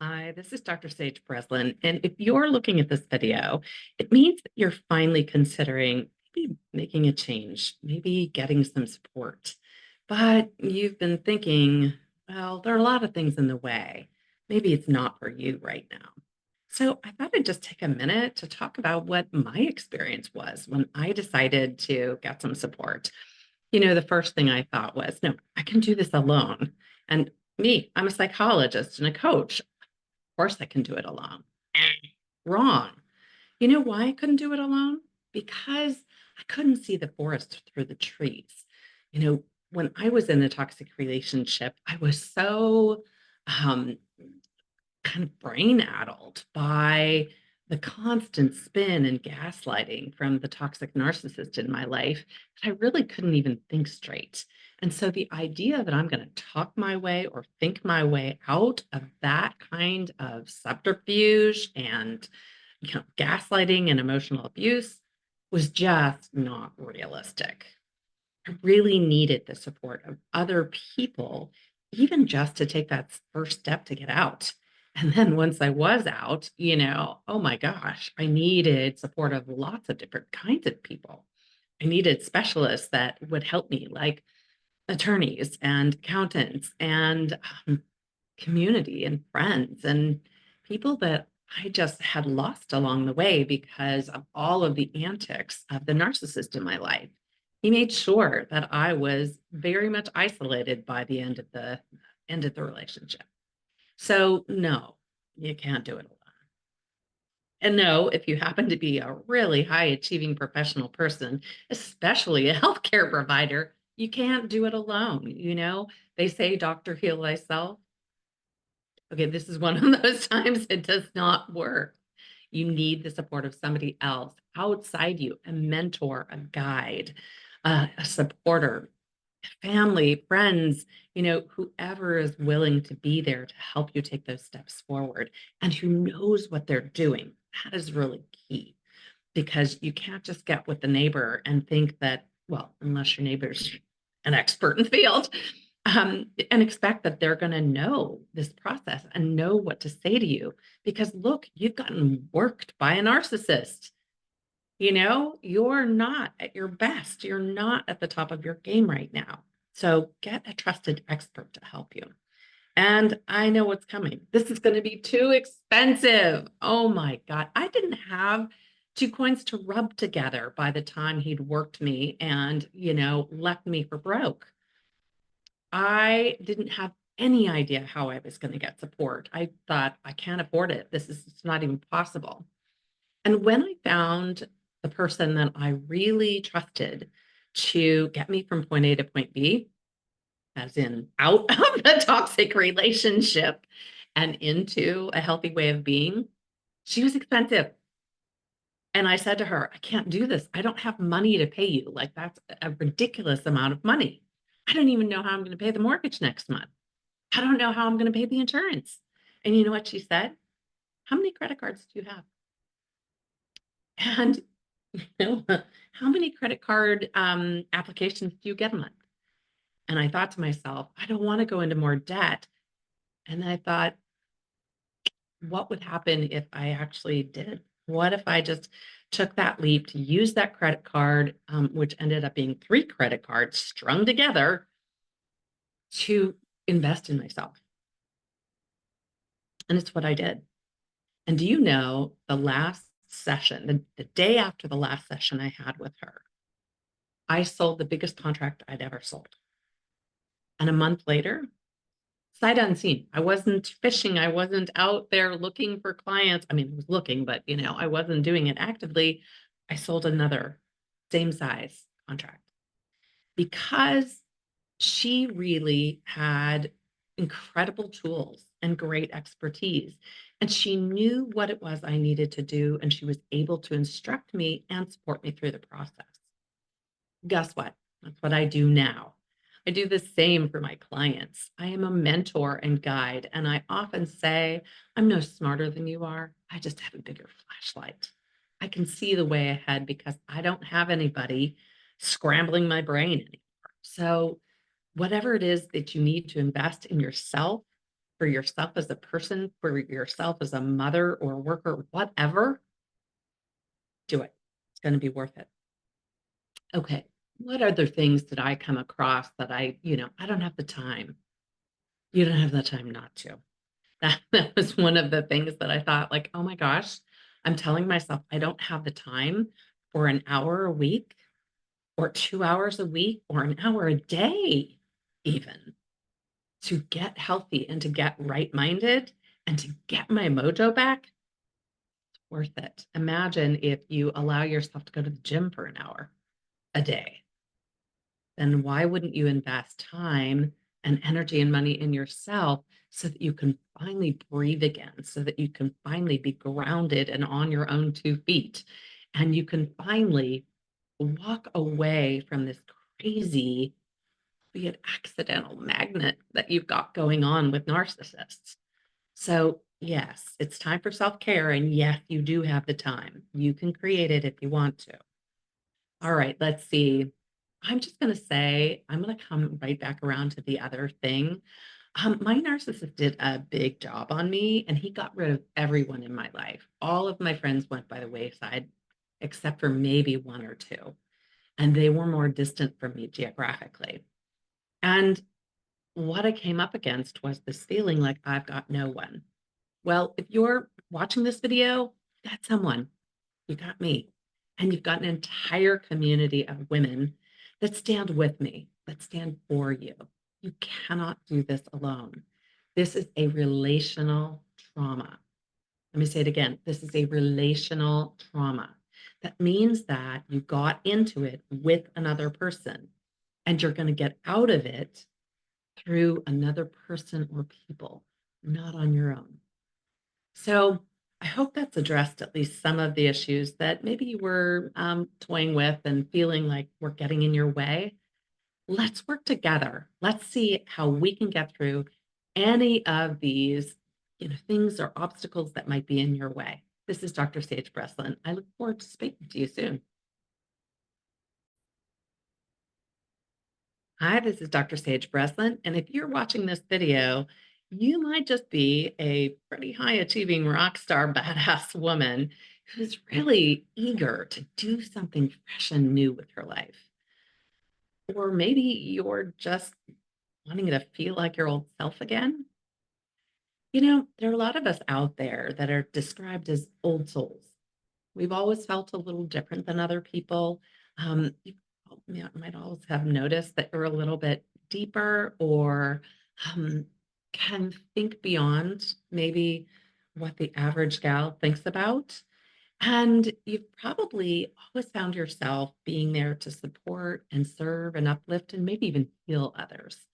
Hi, this is Dr. Sage Breslin. And if you're looking at this video, it means that you're finally considering maybe making a change, maybe getting some support. But you've been thinking, well, there are a lot of things in the way. Maybe it's not for you right now. So I thought I'd just take a minute to talk about what my experience was when I decided to get some support. The first thing I thought was, no, I can do this alone. And I'm a psychologist and a coach course I can do it alone. Wrong. You know why I couldn't do it alone? Because I couldn't see the forest through the trees. When I was in a toxic relationship, I was so um, kind of brain addled by the constant spin and gaslighting from the toxic narcissist in my life that I really couldn't even think straight. And so the idea that I'm going to talk my way or think my way out of that kind of subterfuge and gaslighting and emotional abuse was just not realistic. I really needed the support of other people, even just to take that first step to get out. And then once I was out, oh my gosh, I needed support of lots of different kinds of people. I needed specialists that would help me, like attorneys and accountants and community and friends and people that I just had lost along the way because of all of the antics of the narcissist in my life. He made sure that I was very much isolated by the end of the relationship. So no, you can't do it alone. And no, if you happen to be a really high achieving professional person, especially a healthcare provider, you can't do it alone. They say, doctor, heal thyself. Okay, this is one of those times it does not work. You need the support of somebody else outside you, a mentor, a guide, a supporter, family, friends, whoever is willing to be there to help you take those steps forward and who knows what they're doing. That is really key because you can't just get with the neighbor and think that, well, unless your neighbor's an expert in the field, and expect that they're going to know this process and know what to say to you. Because look, you've gotten worked by a narcissist. You're not at your best. You're not at the top of your game right now. So get a trusted expert to help you. And I know what's coming. This is going to be too expensive. Oh my God. I didn't have two coins to rub together by the time he'd worked me and, left me for broke. I didn't have any idea how I was going to get support. I thought, I can't afford it. It's not even possible. And when I found the person that I really trusted to get me from point A to point B, as in out of the toxic relationship and into a healthy way of being, she was expensive. And I said to her, I can't do this. I don't have money to pay you. Like, that's a ridiculous amount of money. I don't even know how I'm going to pay the mortgage next month. I don't know how I'm going to pay the insurance. And you know what she said? How many credit cards do you have? And how many credit card applications do you get a month? And I thought to myself, I don't want to go into more debt. And then I thought, what would happen if I actually did? What if I just took that leap to use that credit card, which ended up being three credit cards strung together to invest in myself? And it's what I did. And do you know the last session, the day after the last session I had with her, I sold the biggest contract I'd ever sold. And a month later, sight unseen, I wasn't fishing. I wasn't out there looking for clients. I mean, I was looking, but I wasn't doing it actively. I sold another same size contract because she really had incredible tools and great expertise. And she knew what it was I needed to do. And she was able to instruct me and support me through the process. Guess what? That's what I do now. I do the same for my clients. I am a mentor and guide. And I often say, I'm no smarter than you are. I just have a bigger flashlight. I can see the way ahead because I don't have anybody scrambling my brain anymore. So, whatever it is that you need to invest in yourself, for yourself as a person, for yourself as a mother or worker, whatever, do it. It's going to be worth it. Okay. What other things did I come across that I don't have the time? You don't have the time not to. That was one of the things that I thought, like, oh my gosh, I'm telling myself I don't have the time for an hour a week or 2 hours a week or an hour a day, even to get healthy and to get right minded and to get my mojo back. Worth it. Imagine if you allow yourself to go to the gym for an hour a day, then why wouldn't you invest time and energy and money in yourself so that you can finally breathe again, so that you can finally be grounded and on your own 2 feet, and you can finally walk away from this crazy, be it accidental magnet that you've got going on with narcissists. So, yes, it's time for self care. And yes, you do have the time. You can create it if you want to. All right, let's see. I'm just going to say, I'm going to come right back around to the other thing. My narcissist did a big job on me, and he got rid of everyone in my life. All of my friends went by the wayside, except for maybe one or two, and they were more distant from me geographically. And what I came up against was this feeling like I've got no one. Well, if you're watching this video, you got someone. You got me. And you've got an entire community of women that stand with me, that stand for you. You cannot do this alone. This is a relational trauma. Let me say it again. This is a relational trauma. That means that you got into it with another person and you're going to get out of it through another person or people, not on your own. So I hope that's addressed at least some of the issues that maybe you were toying with and feeling like we're getting in your way. Let's work together. Let's see how we can get through any of these, things or obstacles that might be in your way. This is Dr. Sage Breslin. I look forward to speaking to you soon. Hi, this is Dr. Sage Breslin, and if you're watching this video, you might just be a pretty high achieving rock star badass woman who's really eager to do something fresh and new with her life. Or maybe you're just wanting to feel like your old self again. There are a lot of us out there that are described as old souls. We've always felt a little different than other people. You might always have noticed that you're a little bit deeper or um, can think beyond maybe what the average gal thinks about. And you've probably always found yourself being there to support and serve and uplift and maybe even heal others,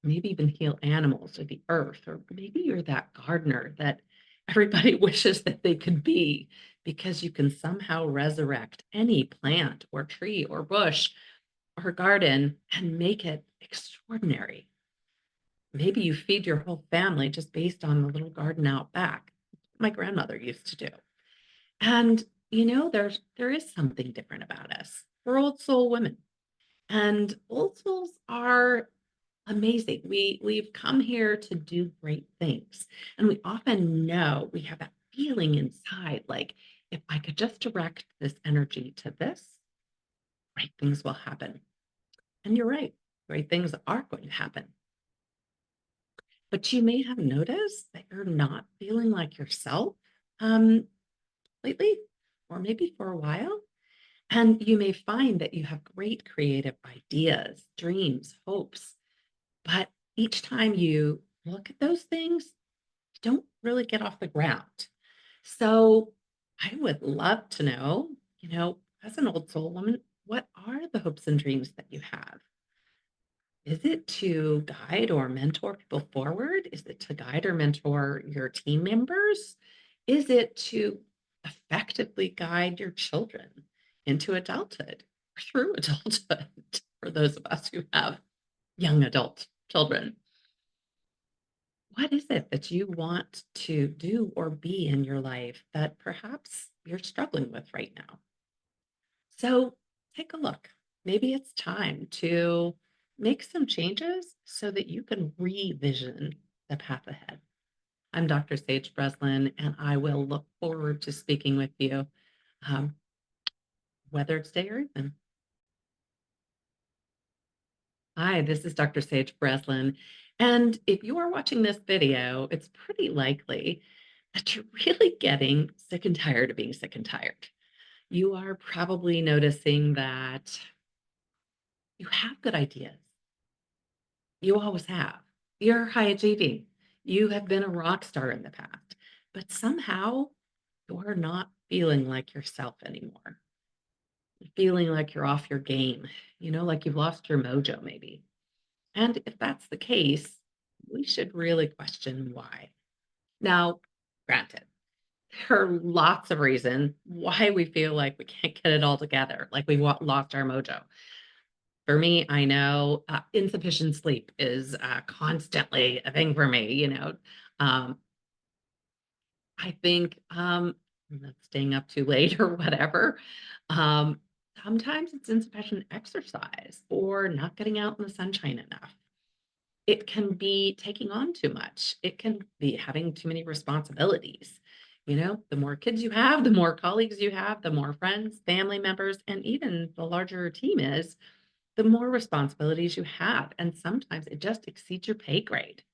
maybe even heal animals or the earth, or maybe you're that gardener that everybody wishes that they could be because you can somehow resurrect any plant or tree or bush or garden and make it extraordinary. Maybe you feed your whole family just based on the little garden out back. My grandmother used to do. And there is something different about us. We're old soul women. And old souls are amazing. We've come here to do great things. And we often know we have that feeling inside like if I could just direct this energy to this, great things will happen. And you're right, great things are going to happen. But you may have noticed that you're not feeling like yourself um, lately, or maybe for a while. And you may find that you have great creative ideas, dreams, hopes, but each time you look at those things, you don't really get off the ground. So I would love to know, as an old soul woman, what are the hopes and dreams that you have? Is it to guide or mentor people forward? Is it to guide or mentor your team members? Is it to effectively guide your children into adulthood or through adulthood for those of us who have young adult children? What is it that you want to do or be in your life that perhaps you're struggling with right now? So take a look. Maybe it's time to make some changes so that you can revision the path ahead. I'm Dr. Sage Breslin, and I will look forward to speaking with you, um, whether it's day or evening. Hi, this is Dr. Sage Breslin. And if you are watching this video, it's pretty likely that you're really getting sick and tired of being sick and tired. You are probably noticing that you have good ideas. You always have. You're high achieving. You have been a rock star in the past, but somehow you're not feeling like yourself anymore. You're feeling like you're off your game, like you've lost your mojo, maybe. And if that's the case, we should really question why. Now, granted, there are lots of reasons why we feel like we can't get it all together, like we lost our mojo. For me, I know insufficient sleep is constantly a thing for me. Um, I think not staying up too late or whatever. Um, Sometimes it's insufficient exercise or not getting out in the sunshine enough. It can be taking on too much. It can be having too many responsibilities. The more kids you have, the more colleagues you have, the more friends, family members, and even the larger your team is, the more responsibilities you have. And sometimes it just exceeds your pay grade.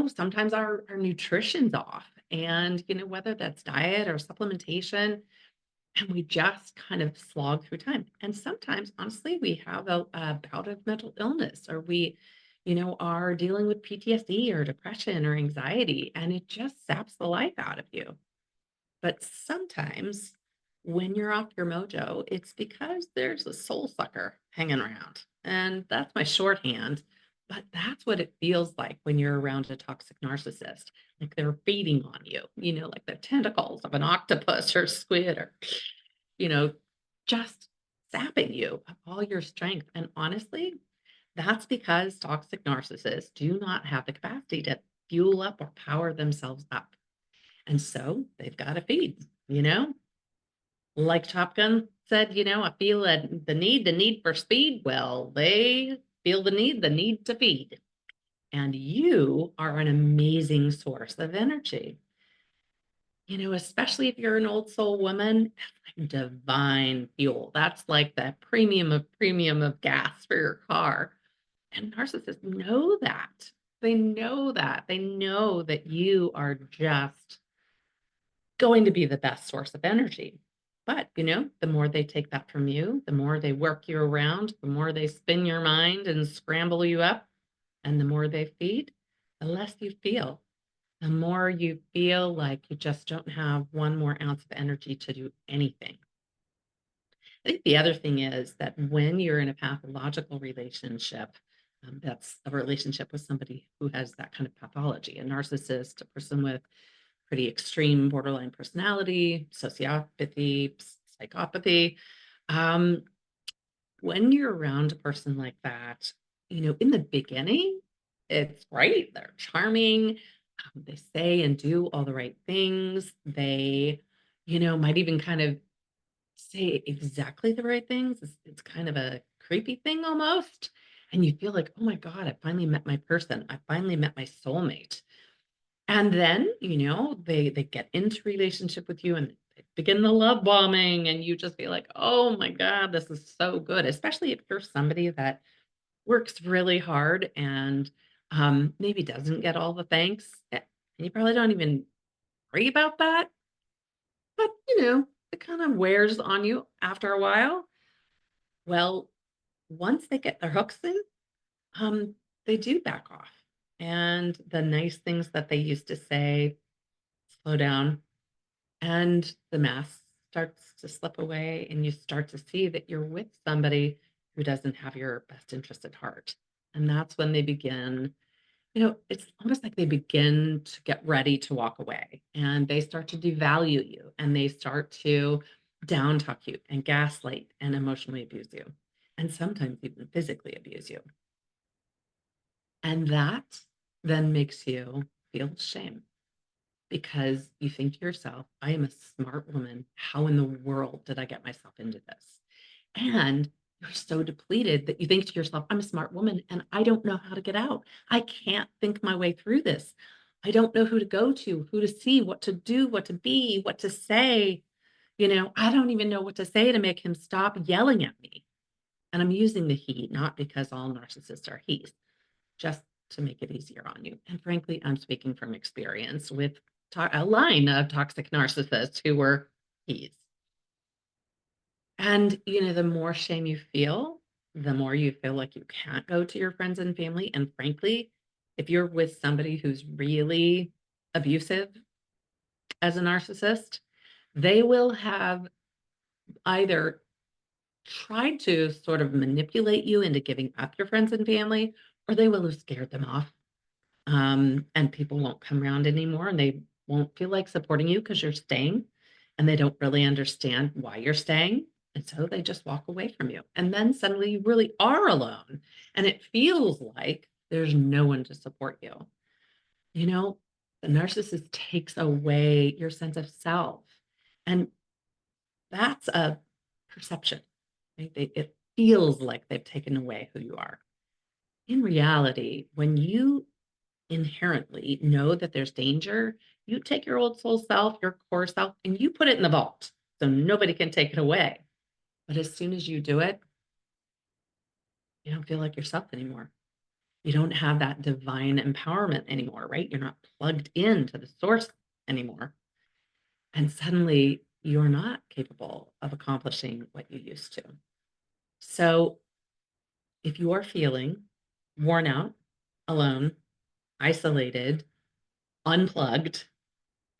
Sometimes our nutrition's off. And, whether that's diet or supplementation, and we just kind of slog through time. And sometimes, honestly, we have a bout of mental illness, or we, are dealing with PTSD or depression or anxiety, and it just saps the life out of you. But sometimes when you're off your mojo, it's because there's a soul sucker hanging around. And that's my shorthand. But that's what it feels like when you're around a toxic narcissist. Like they're feeding on you, like the tentacles of an octopus or squid or, you know, just sapping you of all your strength. And honestly, that's because toxic narcissists do not have the capacity to fuel up or power themselves up. And so they've got to feed, like Top Gun said, I feel the need for speed. Well, they feel the need to feed. And you are an amazing source of energy. Especially if you're an old soul woman, that's like divine fuel. That's like the premium of gas for your car. And narcissists know that. They know that. They know that you are just going to be the best source of energy. But, the more they take that from you, the more they work you around, the more they spin your mind and scramble you up, and the more they feed, the less you feel. The more you feel like you just don't have one more ounce of energy to do anything. I think the other thing is that when you're in a pathological relationship, that's a relationship with somebody who has that kind of pathology, a narcissist, a person with pretty extreme borderline personality, sociopathy, psychopathy. Um, when you're around a person like that, in the beginning, it's great. They're charming. They say and do all the right things. They, might even kind of say exactly the right things. It's kind of a creepy thing almost. And you feel like, oh my God, I finally met my person. I finally met my soulmate. And then, they get into relationship with you and they begin the love bombing, and you just feel like, "Oh my god, this is so good," especially if you're somebody that works really hard and, maybe doesn't get all the thanks, and you probably don't even worry about that, but, it kind of wears on you after a while. Well, once they get their hooks in, um, they do back off, and the nice things that they used to say slow down. And the mask starts to slip away, and you start to see that you're with somebody who doesn't have your best interest at heart. And that's when they begin, it's almost like they begin to get ready to walk away, and they start to devalue you, and they start to down talk you and gaslight and emotionally abuse you, and sometimes even physically abuse you. And that then makes you feel shame because you think to yourself, I am a smart woman. How in the world did I get myself into this? And you're so depleted that you think to yourself, I'm a smart woman and I don't know how to get out. I can't think my way through this. I don't know who to go to, who to see, what to do, what to be, what to say. I don't even know what to say to make him stop yelling at me. And I'm using the he, not because all narcissists are he's, just to make it easier on you. And frankly, I'm speaking from experience with a line of toxic narcissists who were he's. And, the more shame you feel, the more you feel like you can't go to your friends and family. And frankly, if you're with somebody who's really abusive as a narcissist, they will have either tried to sort of manipulate you into giving up your friends and family, or they will have scared them off. And people won't come around anymore and they won't feel like supporting you because you're staying and they don't really understand why you're staying. And so they just walk away from you. And then suddenly you really are alone. And it feels like there's no one to support you. You know, the narcissist takes away your sense of self. And that's a perception. Right? It feels like they've taken away who you are. In reality, when you inherently know that there's danger, you take your old soul self, your core self, and you put it in the vault so nobody can take it away. But as soon as you do it, you don't feel like yourself anymore. You don't have that divine empowerment anymore, right? You're not plugged into the source anymore. And suddenly you're not capable of accomplishing what you used to. So if you are feeling worn out, alone, isolated, unplugged,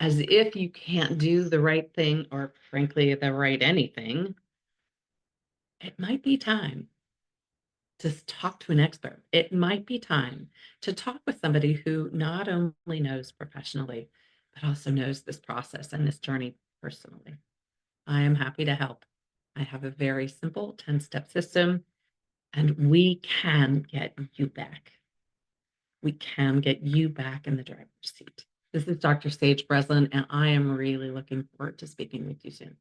as if you can't do the right thing or frankly the right anything, it might be time to talk to an expert. It might be time to talk with somebody who not only knows professionally, but also knows this process and this journey personally. I am happy to help. I have a very simple 10-step system, and we can get you back. We can get you back in the driver's seat. This is Dr. Sage Breslin, and I am really looking forward to speaking with you soon.